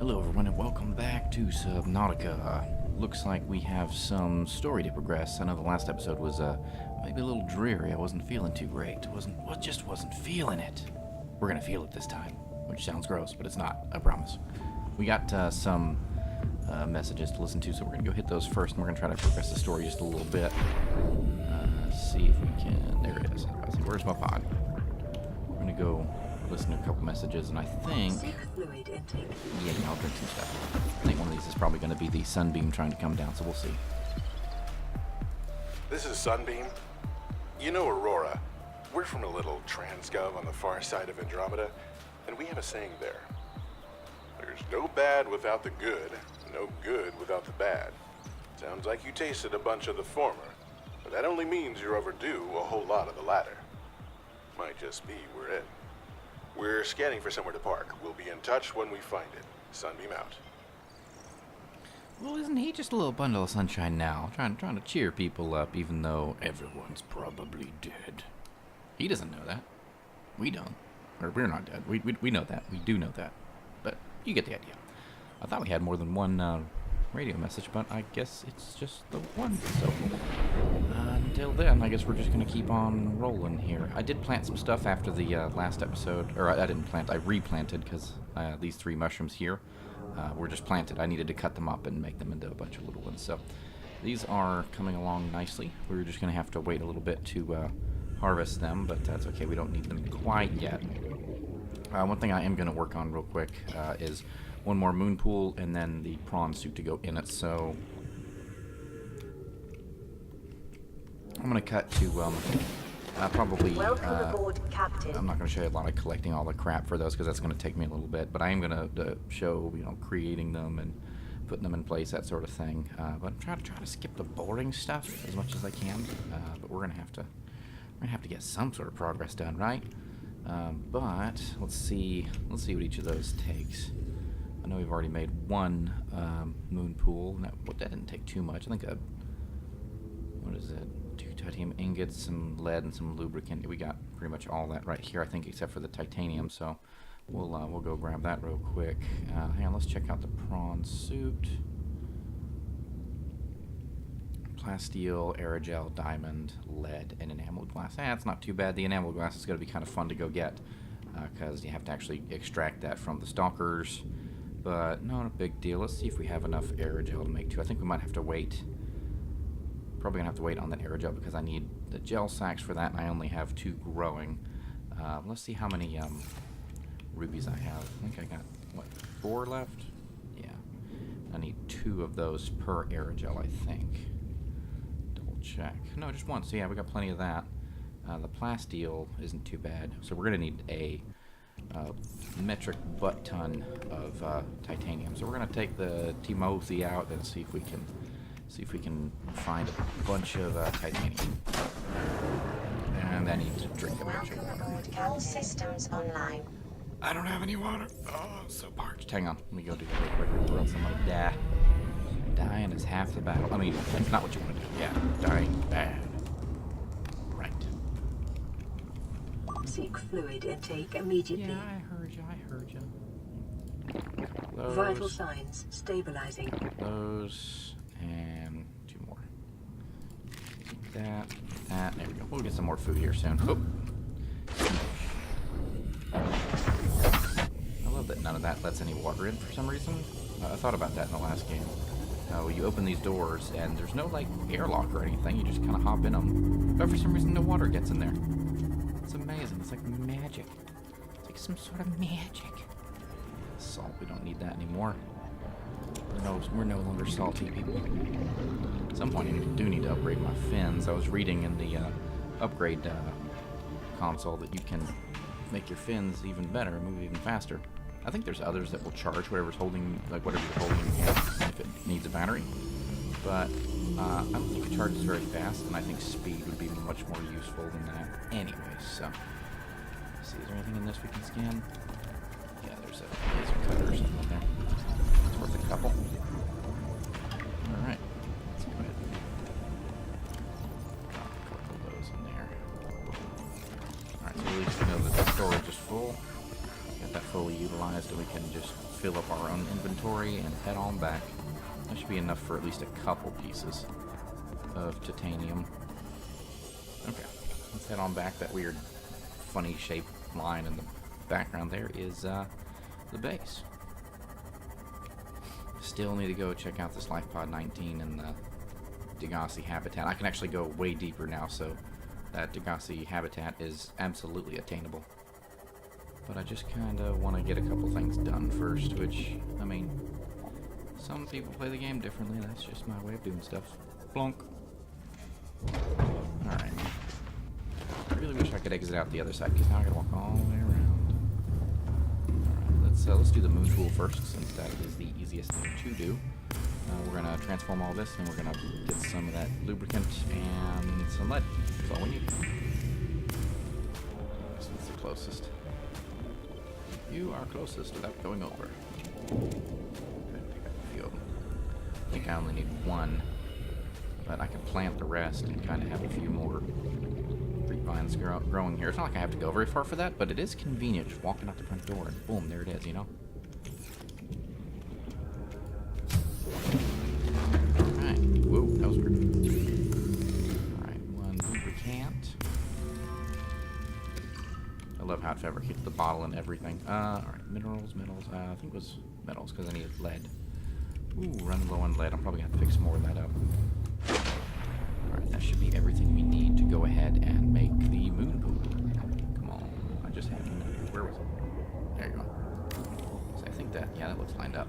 Hello everyone and welcome back to Subnautica. Looks like we have some story to progress. I know the last episode was maybe a little dreary. I wasn't feeling too great. Just wasn't feeling it. We're gonna feel it this time, which sounds gross, but it's not, I promise. We got some messages to listen to, so we're gonna go hit those first, and we're gonna try to progress the story just a little bit. See if we can. There it is. Where's my pod? We're gonna go listen to a couple messages, and I think... Yeah, I'll drink some stuff. I think one of these is probably going to be the Sunbeam trying to come down, so we'll see. This is Sunbeam. You know Aurora. We're from a little transgov on the far side of Andromeda, and we have a saying there. There's no bad without the good, no good without the bad. Sounds like you tasted a bunch of the former, but that only means you're overdue a whole lot of the latter. Might just be we're in. We're scanning for somewhere to park. We'll be in touch when we find it. Sunbeam out. Well, isn't he just a little bundle of sunshine now? Trying to cheer people up, even though everyone's probably dead. He doesn't know that. We don't. Or we're not dead. We know that. We do know that. But you get the idea. I thought we had more than one radio message, but I guess it's just the one. So until then, I guess we're just gonna keep on rolling here. I did plant some stuff after the last episode, or I didn't plant. I replanted because these 3 mushrooms here were just planted. I needed to cut them up and make them into a bunch of little ones. So these are coming along nicely. We're just gonna have to wait a little bit to harvest them, but that's okay. We don't need them quite yet. One thing I am gonna work on real quick is one more moon pool and then the prawn suit to go in it. So I'm going to cut to probably, Welcome aboard, Captain. I'm not going to show you a lot of collecting all the crap for those because that's going to take me a little bit, but I am going to show, creating them and putting them in place, that sort of thing. But I'm trying to skip the boring stuff as much as I can, but we're going to have to get some sort of progress done, right? But let's see what each of those takes. I know we've already made one moon pool. That didn't take too much. I think what is it? 2 titanium ingots, some lead, and some lubricant. We got pretty much all that right here, I think, except for the titanium. So we'll go grab that real quick. Hang on, let's check out the prawn suit. Plasteel, aerogel, diamond, lead, and enamel glass. It's not too bad. The enamel glass is going to be kind of fun to go get because you have to actually extract that from the stalkers. But not a big deal. Let's see if we have enough aerogel to make 2. I think we might have to wait. Probably gonna have to wait on that aerogel because I need the gel sacks for that, and I only have 2 growing. Let's see how many rubies I have. I think I got, what, 4 left? Yeah. I need 2 of those per aerogel, I think. Double check. No, just 1. So yeah, we got plenty of that. The plasteel isn't too bad. So we're gonna need a metric butt ton of titanium. So we're gonna take the Timothy out and see if we can find a bunch of titanium. And I need to drink a bunch of water. All systems online. I don't have any water. Oh, I'm so parched. Hang on, let me go do that real quick, or else I'm gonna die. Dying is half the battle. I mean, that's not what you want to do. Yeah, dying bad. Right. Seek fluid intake immediately. Yeah, I heard you. Vital signs stabilizing. Those, and 2 more. That. There we go. We'll get some more food here soon. Oh. I love that none of that lets any water in for some reason. I thought about that in the last game. You open these doors, and there's no, airlock or anything. You just kind of hop in them. But for some reason, no water gets in there. It's amazing. It's like magic. It's like some sort of magic. Salt. We don't need that anymore. We're no longer salty people. At some point, I do need to upgrade my fins. I was reading in the upgrade console that you can make your fins even better and move even faster. I think there's others that will charge whatever you're holding in your hand if it needs a battery. But I don't think it charges very fast, and I think speed would be much more useful than that anyway. So, let's see, is there anything in this we can scan? Yeah, there's a laser cutter or something in there. It's worth a couple. Alright, let's go ahead and a couple of those in there. Alright, so at least we know that the storage is full. Get that fully utilized, and we can just fill up our our own inventory and head on back. That should be enough for at least a couple pieces of titanium. Okay, let's head on back. That weird, funny shaped line in the background there is the base. Still need to go check out this Life Pod 19 and the Degassi habitat. I can actually go way deeper now, so that Degassi habitat is absolutely attainable. But I just kind of want to get a couple things done first, which, I mean, some people play the game differently. That's just my way of doing stuff. Plonk. Alright. I really wish I could exit out the other side, because now I gotta walk all the way around. Alright, let's do the moon pool first, since that is the easiest thing to do. We're gonna transform all this, and we're gonna get some of that lubricant and some lead. That's all we need. This is the closest. You are closest without going over. Good, pick up a few of them. I think I only need one, but I can plant the rest and kind of have a few more grapevines growing here. It's not like I have to go very far for that, but it is convenient just walking out the front door and boom, there it is, you know? Alright. Whoa, that was weird. Alright, one lubricant. I love how it fabricates the bottle and everything. Alright, minerals. I think it was metals because I needed lead. Ooh, running low on lead. I'm probably going to have to fix more of that up. Alright, that should be everything we need to go ahead and make the moon pool. Come on. I just had to. Where was it? There you go. So I think that, yeah, that looks lined up.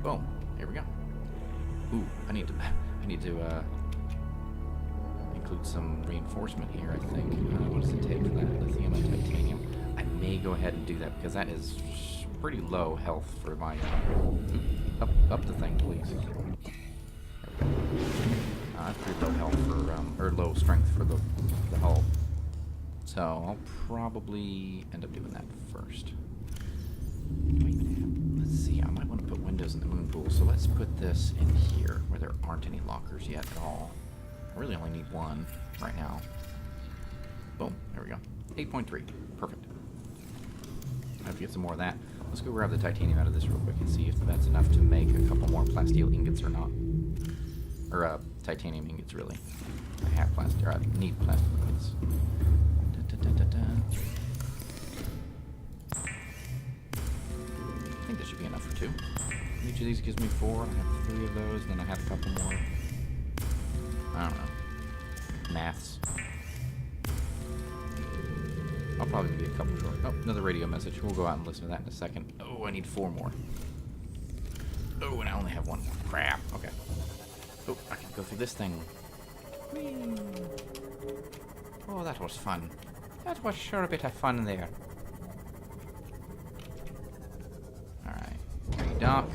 Boom. Here we go. Ooh, I need to include some reinforcement here, I think. What does it take for that? Lithium and titanium. I may go ahead and do that because that is pretty low health for my... up the thing, please. There we go. That's pretty low health for, or low strength for the hull. So I'll probably end up doing that first. Let's see, I might want to put windows in the moon pool, so let's put this in here where there aren't any lockers yet at all. I really only need one right now. Boom, there we go. 8.3, perfect. I have to get some more of that. Let's go grab the titanium out of this real quick and see if that's enough to make a couple more plasteel ingots or not. Or, titanium ingots, really. I have plastic, or I need plastic ingots. I think this should be enough for 2. Each of these gives me 4. I have 3 of those, then I have a couple more. I don't know. Maths. I'll probably be a couple short. Oh, another radio message. We'll go out and listen to that in a second. Oh, I need 4 more. Oh, and I only have 1 more. Crap. Okay. Oh, I can go through this thing. Whee. Oh, that was fun. That was sure a bit of fun there. Alright. Redock.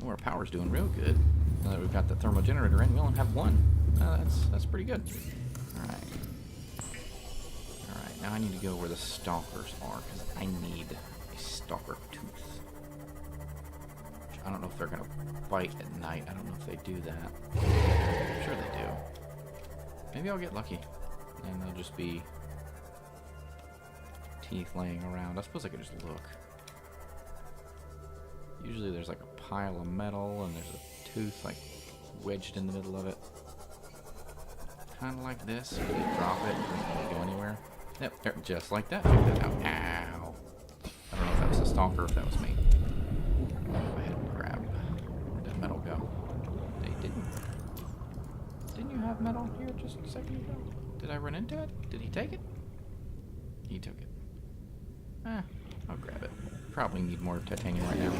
Oh, our power's doing real good. Now that we've got the thermal generator in, we only have 1. That's pretty good. Alright. Alright, now I need to go where the stalkers are, because I need a stalker tooth. Which I don't know if they're going to bite at night. I don't know if they do that. I'm sure they do. Maybe I'll get lucky. And they'll just be teeth laying around. I suppose I could just look. Usually there's like a pile of metal and there's a tooth like wedged in the middle of it. Kind of like this. You drop it, it doesn't go anywhere. Yep, just like that. Check that out. Ow. I don't know if that was a stalker or if that was me. Go ahead and grab. Where'd that metal go? They didn't. Didn't you have metal here just a second ago? Did I run into it? Did he take it? He took it. I'll grab it. Probably need more titanium right now.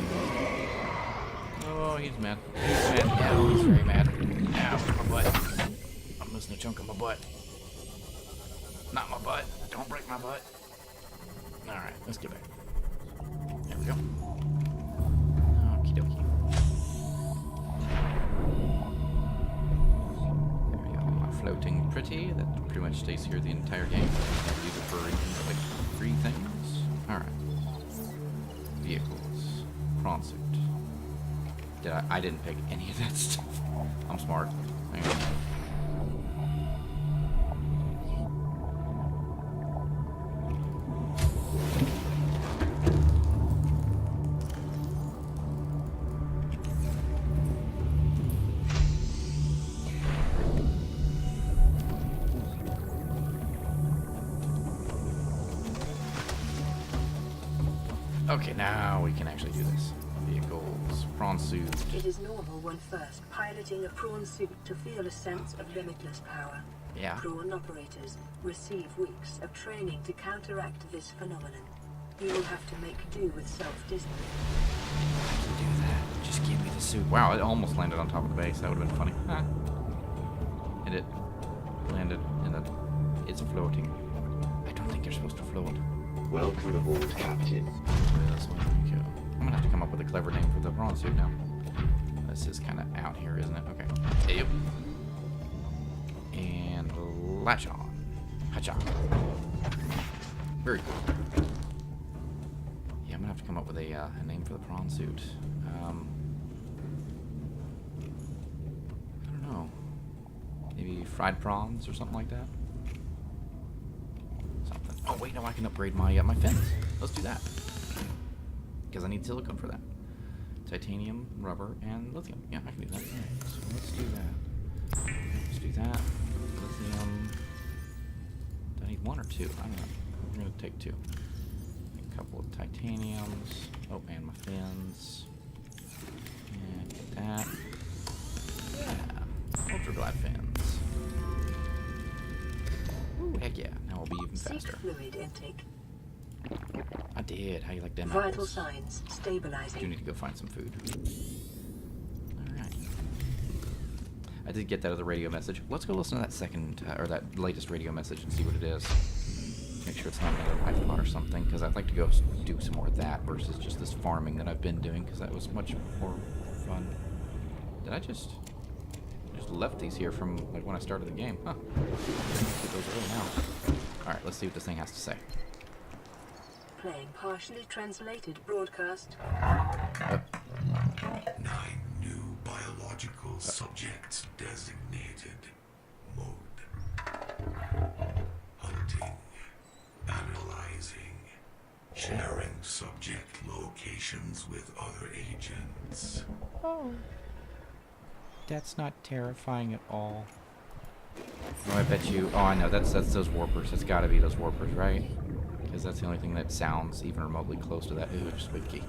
Oh, he's mad. He's mad. Yeah, he's very mad. Ow, my butt. I'm losing a chunk of my butt. Not my butt. Don't break my butt. Alright, let's get back. There we go. Okie dokie. There we go. My floating pretty. That pretty much stays here the entire game. I can use it for like 3 things. Alright. Vehicles. Prawn suit. I didn't pick any of that stuff. I'm smart. Hang on. Okay, now we can actually do this. Vehicles, prawn suit. It is normal when first piloting a prawn suit to feel a sense of limitless power. Yeah. Prawn operators receive weeks of training to counteract this phenomenon. You will have to make do with self-discipline. Do that. Just give me the suit. Wow, it almost landed on top of the base. That would have been funny. Huh. And it landed in the... It's floating. I don't think you're supposed to float. Welcome aboard, Captain. This way we go. I'm gonna have to come up with a clever name for the prawn suit now. This is kind of out here, isn't it? Okay. Yep. And latch on. Hatcha. Very cool. Yeah, I'm gonna have to come up with a name for the prawn suit. I don't know. Maybe fried prawns or something like that. Something. Oh wait, no, I can upgrade my fins. Let's do that. Because I need silicone for that. Titanium, rubber, and lithium. Yeah, I can do that. Right, so let's do that. Let's do that. Lithium. Do I need one or two? I don't know. We're gonna take two. A couple of titaniums. Oh, and my fins. And get that. Yeah. Ultra glide fins. Ooh, heck yeah. Now we'll be even Seek faster. fluid intake. I did. How you like them Vital apples? signs I do stabilizing. need to go find some food. Alright. I did get that other radio message. Let's go listen to that second, or that latest radio message and see what it is. Make sure it's not another life pod or something, because I'd like to go do some more of that versus just this farming that I've been doing, because that was much more fun. Did I just left these here from like when I started the game? Huh. Get those early now. Alright, let's see what this thing has to say. Playing partially translated broadcast. 9 new biological subjects designated. Mode. Hunting. Analyzing. Sharing subject locations with other agents. Oh. That's not terrifying at all. Oh, I bet you... Oh, I know. That's those warpers. It's got to be those warpers, right? Because that's the only thing that sounds even remotely close to that. Ooh, spooky.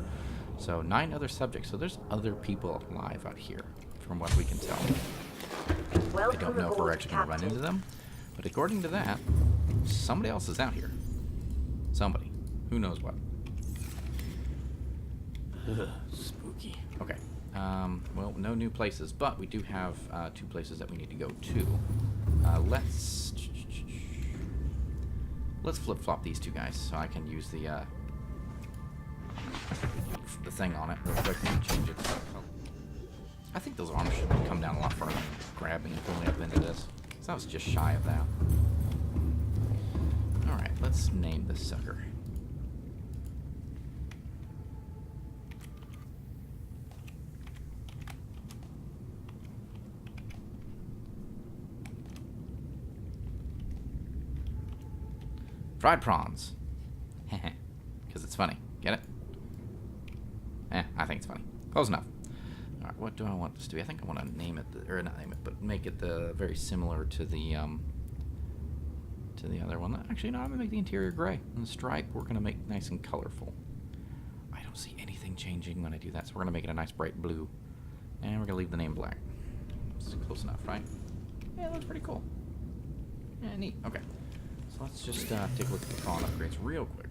So, 9 other subjects. So there's other people alive out here, from what we can tell. I don't know if we're actually going to run into them. But according to that, somebody else is out here. Somebody. Who knows what. Ugh, spooky. Okay. Well, no new places, but we do have 2 places that we need to go to. Let's flip-flop these 2 guys so I can use the thing on it real quick and change it. I think those arms should come down a lot further than grabbing and pulling up into this. So I was just shy of that. Alright, let's name this sucker. Fried prawns. Because it's funny. Get it? I think it's funny. Close enough. Alright, what do I want this to be? I think I want to name it, or not name it, but make it very similar to the other one. Actually, no, I'm going to make the interior gray. And the stripe, we're going to make nice and colorful. I don't see anything changing when I do that, so we're going to make it a nice bright blue. And we're going to leave the name black. It's close enough, right? Yeah, that's pretty cool. Yeah, neat. Okay. So let's just take a look at the prawn upgrades real quick.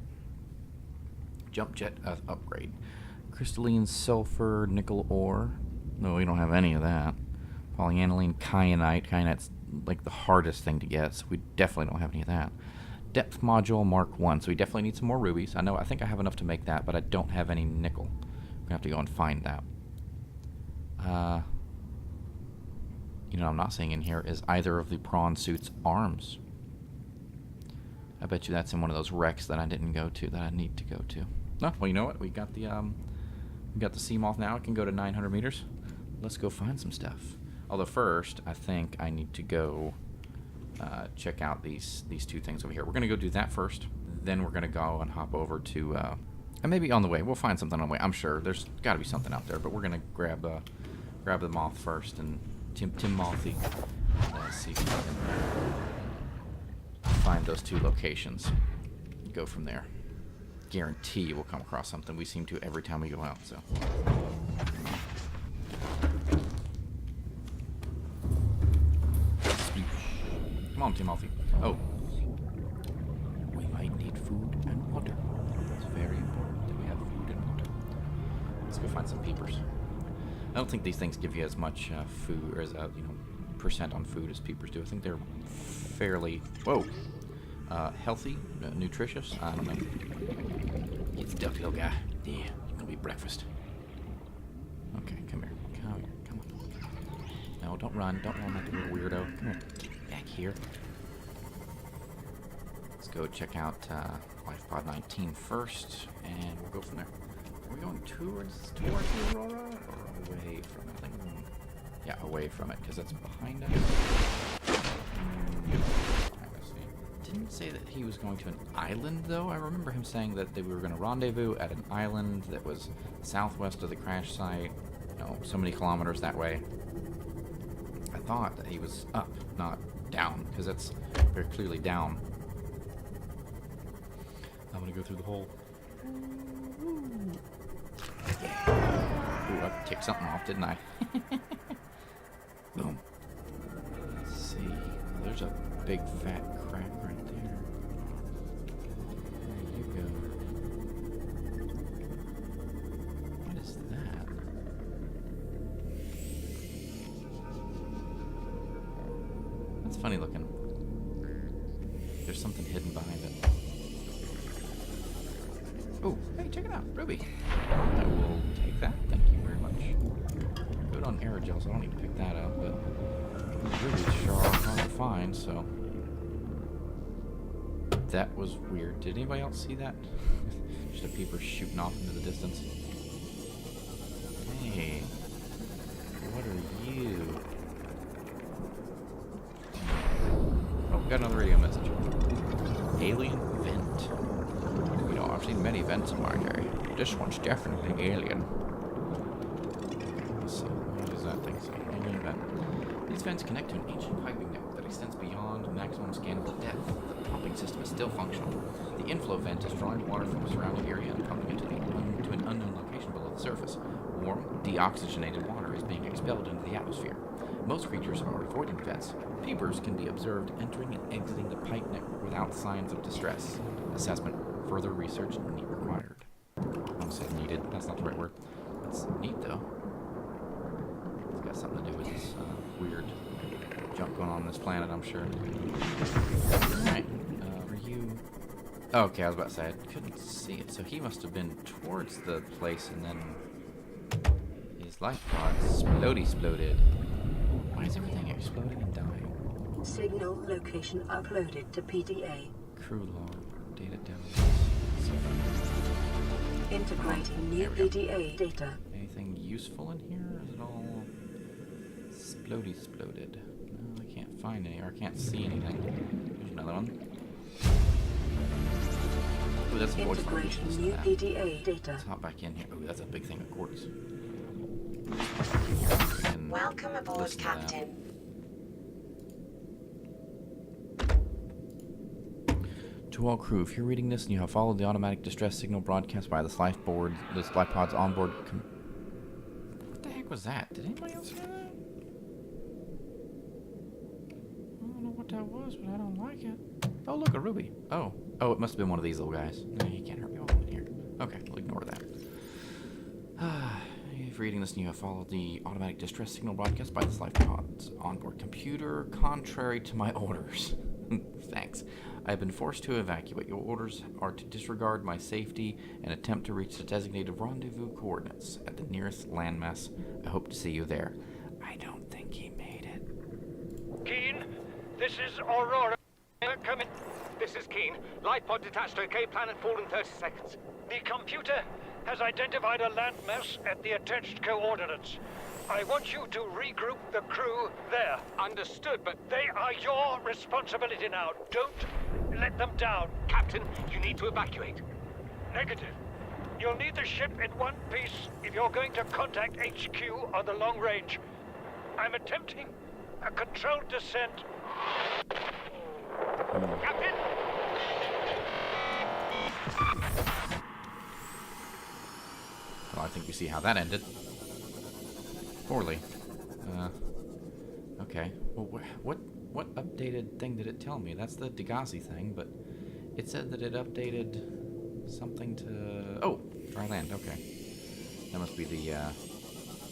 Jump jet upgrade. Crystalline sulfur nickel ore. No, we don't have any of that. Polyaniline kyanite. Kyanite's like the hardest thing to get, so we definitely don't have any of that. Depth module Mark 1. So we definitely need some more rubies. I think I have enough to make that, but I don't have any nickel. We're going to have to go and find that. You know, I'm not seeing in here is either of the prawn suit's arms. I bet you that's in one of those wrecks that I didn't go to that I need to go to. No, well, you know what? We got the sea moth now. It can go to 900 meters. Let's go find some stuff. Although first, I think I need to go check out these 2 things over here. We're gonna go do that first. Then we're gonna go and hop over to, and maybe on the way we'll find something on the way. I'm sure there's got to be something out there, but we're gonna grab the moth first and Tim Mothy. See if we can find those 2 locations. Go from there. guarantee we'll come across something. We seem to every time we go out, so. Come on, Timothy. Oh. We might need food and water. It's very important that we have food and water. Let's go find some peepers. I don't think these things give you as much food, or as percent on food as peepers do. I think they're fairly, healthy, nutritious. I don't know. Get stuck, little guy. Yeah, it's gonna be breakfast. Okay, come here. Come on. No, don't run like a little weirdo. Come here. Get back here. Let's go check out Life Pod 19 first, and we'll go from there. Are we going towards the Aurora, or away from it? I think, yeah, away from it, because it's behind us. Didn't say that he was going to an island, though. I remember him saying that we were going to rendezvous at an island that was southwest of the crash site, so many kilometers that way. I thought that he was up, not down, because that's very clearly down. I'm going to go through the hole. Yeah. Ooh, I kicked something off, didn't I? Boom. Let's see. There's a big fat crack right there. There you go. What is that? That's funny looking. There's something hidden behind it. Oh, hey, check it out. Ruby. I will take that. Thank you very much. Good on aerogel, so I don't need to pick that up, but rubies sure are hard to find, so. That was weird. Did anybody else see that? Just a peeper shooting off into the distance. Hey. What are you? Oh, got another radio message. Alien vent. I've seen many vents in my day. This one's definitely alien. Let's see. What does that thing say? Alien vent. These vents connect to an ancient piping network that extends beyond maximum scannable depth. The pumping system is still functional. The inflow vent is drawing water from the surrounding area and pumping it to an unknown location below the surface. Warm, deoxygenated water is being expelled into the atmosphere. Most creatures are avoiding vents. Peepers can be observed entering and exiting the pipe network without signs of distress. Assessment. Further research required. I almost said needed. That's not the right word. That's neat, though. It's got something to do with this weird junk going on this planet, I'm sure. Alright. Are you... Oh, okay, I was about to say, I couldn't see it. So he must have been towards the place, and then his life pod exploded. Why is everything exploding and dying? Signal location uploaded to PDA. Crew log. Data down. Integrating new PDA data. Anything useful in here? Or is it all exploded? No, I can't find any, or I can't see anything. There's another one. Ooh, that's a voice line. Integrating new PDA data. Let's hop back in here. Ooh, that's a big thing of quartz. Welcome aboard, Captain. To all crew, if you're reading this and you have followed the automatic distress signal broadcast by this life pod's onboard. What the heck was that? Did anybody else hear that? I don't know what that was, but I don't like it. Oh, look, a ruby. Oh, it must have been one of these little guys. No, he can't hurt me while I'm in here. Okay, we'll ignore that. If you're reading this and you have followed the automatic distress signal broadcast by this life pod's onboard computer, contrary to my orders. Thanks. I have been forced to evacuate. Your orders are to disregard my safety and attempt to reach the designated rendezvous coordinates at the nearest landmass. I hope to see you there. I don't think he made it. Keen, this is Aurora. Come in. This is Keen. Life pod detached. Okay, planet fall in 30 seconds. The computer has identified a landmass at the attached coordinates. I want you to regroup the crew there. Understood, but They are your responsibility now. Don't let them down. Captain, you need to evacuate. Negative. You'll need the ship in one piece if you're going to contact HQ on the long range. I'm attempting a controlled descent. Captain! I think you see how that ended. Poorly. Okay. Well, what updated thing did it tell me? That's the Degassi thing, but it said that it updated something to... Oh, dry land, okay. That must be the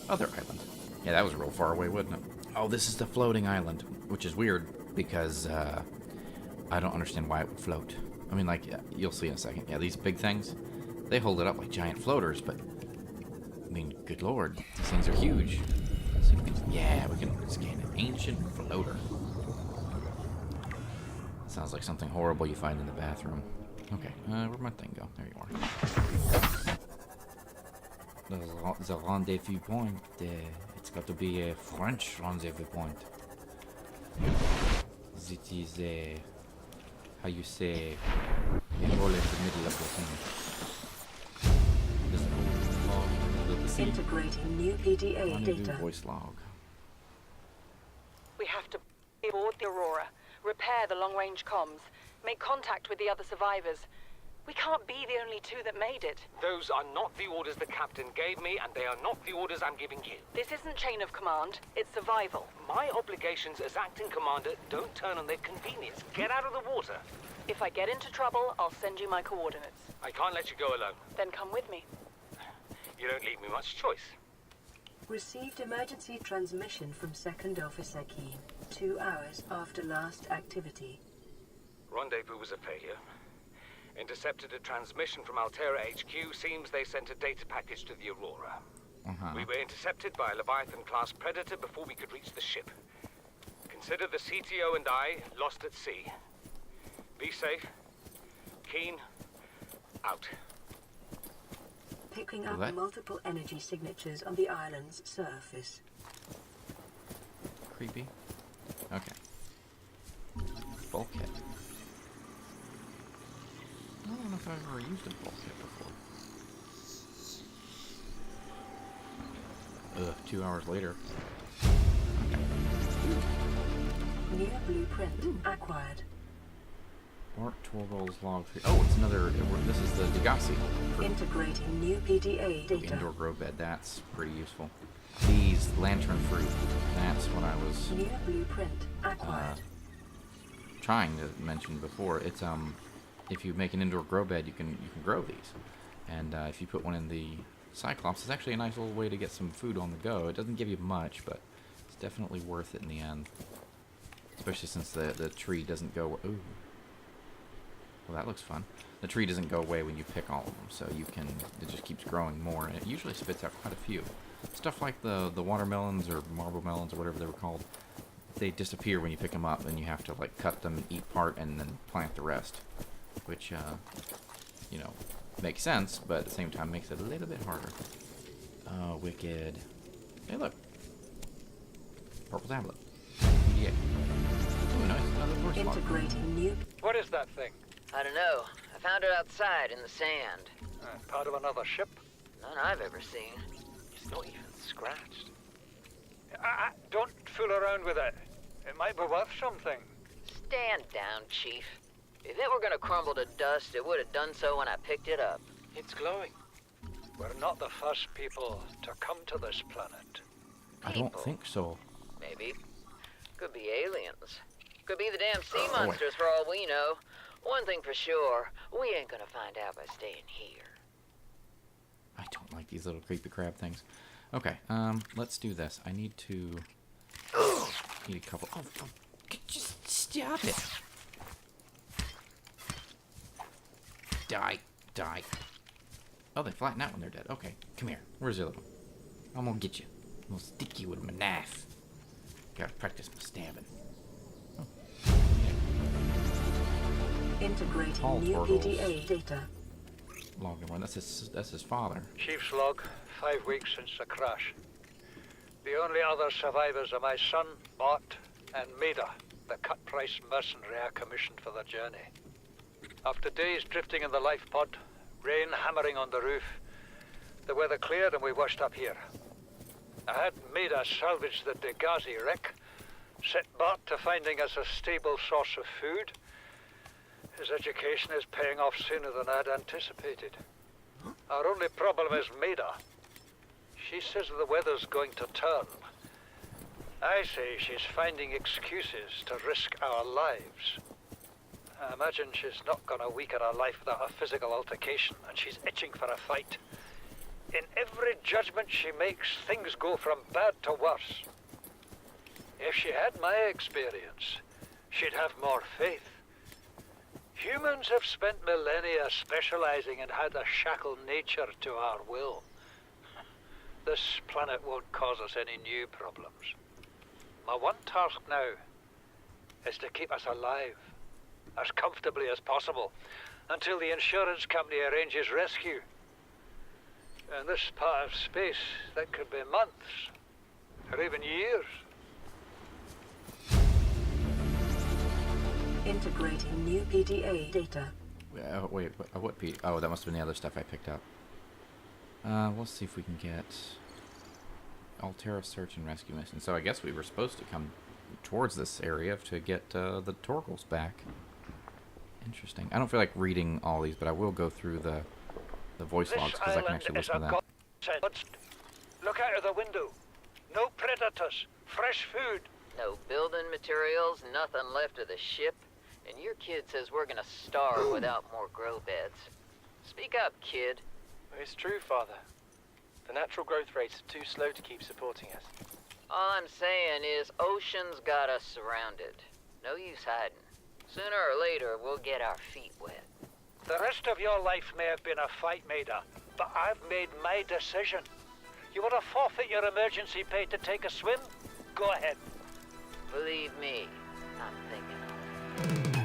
other island. Yeah, that was real far away, wasn't it? Oh, this is the floating island, which is weird because I don't understand why it would float. I mean, like, you'll see in a second. Yeah, these big things, they hold it up like giant floaters, but I mean, good lord, these things are huge. Let's see if we can, yeah, we can scan an ancient floater. Sounds like something horrible you find in the bathroom. Okay, where'd my thing go? There you are. The rendezvous point. It's got to be a French rendezvous point. It is a... how you say... a hole in the middle of the thing. There's an old log in the middle of the sea. Integrating new PDA Rendezvous data. voice log. We have to board the Aurora, repair the long-range comms, make contact with the other survivors. We can't be the only two that made it. Those are not the orders the captain gave me, and they are not the orders I'm giving you. This isn't chain of command, it's survival. My obligations as acting commander don't turn on their convenience. Get out of the water. If I get into trouble, I'll send you my coordinates. I can't let you go alone. Then come with me. You don't leave me much choice. Received emergency transmission from Second Officer Keen, 2 hours after last activity. Rendezvous was a failure. Intercepted a transmission from Altera HQ. Seems they sent a data package to the Aurora. We were intercepted by a Leviathan-class predator before we could reach the ship. Consider the CTO and I lost at sea. Be safe. Keen. Out. Picking Well, up that- multiple energy signatures on the island's surface. Creepy. Okay. Bulkhead. I don't know if I've ever used a bulkhead before. Ugh, 2 hours later. New blueprint acquired. Mark Torvalds log 3. Oh, it's another. This is the Degassi. Integrating new PDA data. Indoor grow bed. That's pretty useful. These lantern fruit. That's what I was New blueprint acquired. trying to mention before. It's if you make an indoor grow bed, you can grow these, and if you put one in the Cyclops, it's actually a nice little way to get some food on the go. It doesn't give you much, but it's definitely worth it in the end. Especially since the tree doesn't go. Ooh. Well, that looks fun. The tree doesn't go away when you pick all of them, so you can. It just keeps growing more, and it usually spits out quite a few. Stuff like the watermelons or marble melons or whatever they were called. They disappear when you pick them up, and you have to like cut them, eat part, and then plant the rest. Which, you know, makes sense, but at the same time makes it a little bit harder. Oh, wicked. Hey, look. Purple tablet. PDA. Oh, nice. Another voice log. Integrating new. What is that thing? I don't know. I found it outside in the sand. Part of another ship? None I've ever seen. It's not even scratched. Don't fool around with it. It might be worth something. Stand down, Chief. If it were gonna crumble to dust, it would have done so when I picked it up. It's glowing. We're not the first people to come to this planet. I don't People. think so. Maybe. Could be aliens. Could be the damn sea Oh, boy. monsters for all we know. One thing for sure, we ain't gonna find out by staying here. I don't like these little creepy crab things. Okay, let's do this. I need to... need a couple... Oh, just stop it! Die. Die. Oh, they flatten out when they're dead. Okay, come here. Where's the other one? I'm gonna get you. I'm gonna stick you with my knife. Gotta practice my stabbing. Oh. Integrating Tall new turtles. PDA data. Longer one. That's his father. Chief's log, 5 weeks since the crash. The only other survivors are my son, Bart, and Maida, the cut-price mercenary I commissioned for the journey. After days drifting in the life pod, rain hammering on the roof, the weather cleared and we washed up here. I had Maida salvage the Degassi wreck, set Bart to finding us a stable source of food. His education is paying off sooner than I'd anticipated. Our only problem is Maida. She says the weather's going to turn. I say she's finding excuses to risk our lives. I imagine she's not gonna weaken her life without a physical altercation, and she's itching for a fight. In every judgment she makes, things go from bad to worse. If she had my experience, she'd have more faith. Humans have spent millennia specializing and had a shackled nature to our will. This planet won't cause us any new problems. My one task now is to keep us alive, as comfortably as possible, until the insurance company arranges rescue. In this part of space, that could be months, or even years. Integrating new PDA data. Wait, what P? Oh, that must have been the other stuff I picked up. We'll see if we can get Altera search and rescue mission. So I guess we were supposed to come towards this area to get the Torgals back. Interesting. I don't feel like reading all these, but I will go through the voice logs because I can actually listen to that. Look out of the window. No predators. Fresh food. No building materials, nothing left of the ship, and your kid says we're gonna starve without more grow beds. Speak up, kid. It's true, Father. The natural growth rates are too slow to keep supporting us. All I'm saying is ocean's got us surrounded. No use hiding. Sooner or later, we'll get our feet wet. The rest of your life may have been a fight, Maida, but I've made my decision. You want to forfeit your emergency pay to take a swim? Go ahead. Believe me, I'm thinking of it.